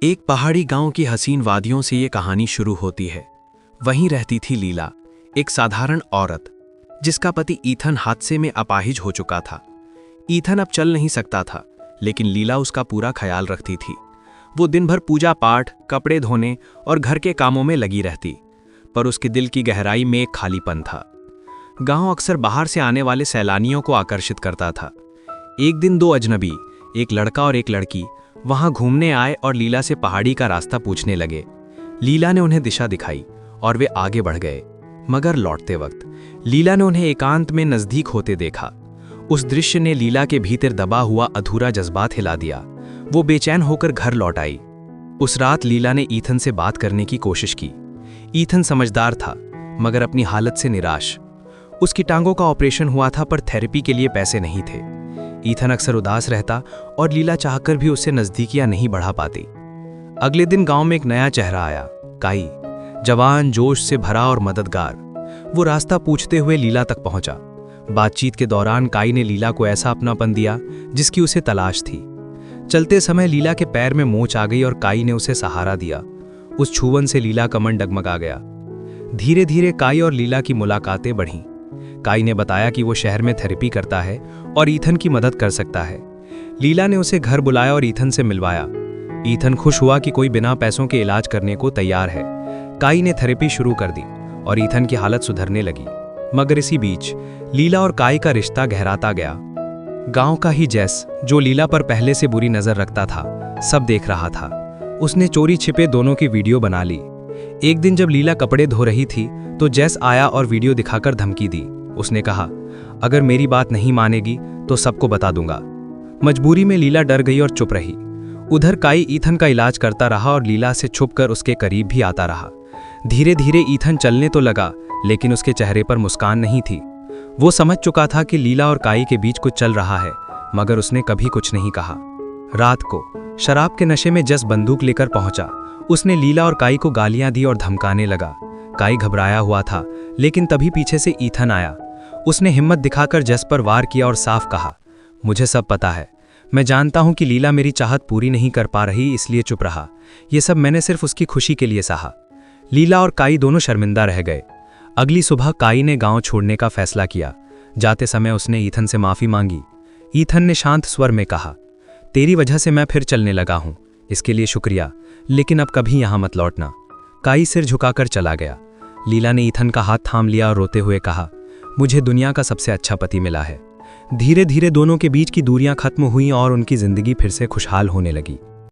एक पहाड़ी गांव की हसीन वादियों से ये कहानी शुरू होती है। वहीं रहती थी लीला, एक साधारण औरत जिसका पति ईथन हादसे में अपाहिज हो चुका था। ईथन अब चल नहीं सकता था, लेकिन लीला उसका पूरा ख्याल रखती थी। वो दिन भर पूजा पाठ, कपड़े धोने और घर के कामों में लगी रहती, पर उसके दिल की गहराई में एक खालीपन था। गांव अक्सर बाहर से आने वाले सैलानियों को आकर्षित करता था। एक दिन दो अजनबी, एक लड़का और एक लड़की, वहां घूमने आए और लीला से पहाड़ी का रास्ता पूछने लगे। लीला ने उन्हें दिशा दिखाई और वे आगे बढ़ गए, मगर लौटते वक्त लीला ने उन्हें एकांत में नजदीक होते देखा। उस दृश्य ने लीला के भीतर दबा हुआ अधूरा जज्बात हिला दिया। वो बेचैन होकर घर लौट आई। उस रात लीला ने ईथन से बात करने की कोशिश की। ईथन समझदार था, मगर अपनी हालत से निराश। उसकी टांगों का ऑपरेशन हुआ था, पर थेरेपी के लिए पैसे नहीं थे। ईथन अक्सर उदास रहता और लीला चाहकर भी उससे नजदीकियां नहीं बढ़ा पाती। अगले दिन गांव में एक नया चेहरा आया, काई, जवान, जोश से भरा और मददगार। वो रास्ता पूछते हुए लीला तक पहुंचा। बातचीत के दौरान काई ने लीला को ऐसा अपनापन दिया जिसकी उसे तलाश थी। चलते समय लीला के पैर में मोच आ गई और काई ने उसे सहारा दिया। उस छुवन से लीला का मन डगमगा गया। धीरे धीरे काई और लीला की मुलाकातें बढ़ीं। काई ने बताया कि वो शहर में थेरेपी करता है और ईथन की मदद कर सकता है। लीला ने उसे घर बुलाया और ईथन से मिलवाया। ईथन खुश हुआ कि कोई बिना पैसों के इलाज करने को तैयार है। काई ने थेरेपी शुरू कर दी और ईथन की हालत सुधरने लगी। मगर इसी बीच लीला और काई का रिश्ता गहराता गया। गांव का ही जैस, जो लीला पर पहले से बुरी नजर रखता था, सब देख रहा था। उसने चोरी छिपे दोनों की वीडियो बना ली। एक दिन जब लीला कपड़े धो रही थी तो जैस आया और वीडियो दिखाकर धमकी दी। उसने कहा, अगर मेरी बात नहीं मानेगी तो सबको बता दूंगा। मजबूरी में लीला डर गई और चुप रही। उधर काई ईथन का इलाज करता रहा और लीला से छुपकर उसके करीब भी आता रहा। धीरे धीरे ईथन चलने तो लगा, लेकिन उसके चेहरे पर मुस्कान नहीं थी। वो समझ चुका था कि लीला और काई के बीच कुछ चल रहा है, मगर उसने कभी कुछ नहीं कहा। रात को शराब के नशे में जस बंदूक लेकर पहुंचा। उसने लीला और काई को गालियां दी और धमकाने लगा। काई घबराया हुआ था, लेकिन तभी पीछे से ईथन आया। उसने हिम्मत दिखाकर जस पर वार किया और साफ कहा, मुझे सब पता है। मैं जानता हूं कि लीला मेरी चाहत पूरी नहीं कर पा रही, इसलिए चुप रहा। ये सब मैंने सिर्फ उसकी खुशी के लिए सहा। लीला और काई दोनों शर्मिंदा रह गए। अगली सुबह काई ने गांव छोड़ने का फैसला किया। जाते समय उसने ईथन से माफी मांगी। ईथन ने शांत स्वर में कहा, तेरी वजह से मैं फिर चलने लगा हूं, इसके लिए शुक्रिया, लेकिन अब कभी यहां मत लौटना। काई सिर झुकाकर चला गया। लीला ने ईथन का हाथ थाम लिया और रोते हुए कहा, मुझे दुनिया का सबसे अच्छा पति मिला है। धीरे धीरे दोनों के बीच की दूरियां खत्म हुईं और उनकी जिंदगी फिर से खुशहाल होने लगी।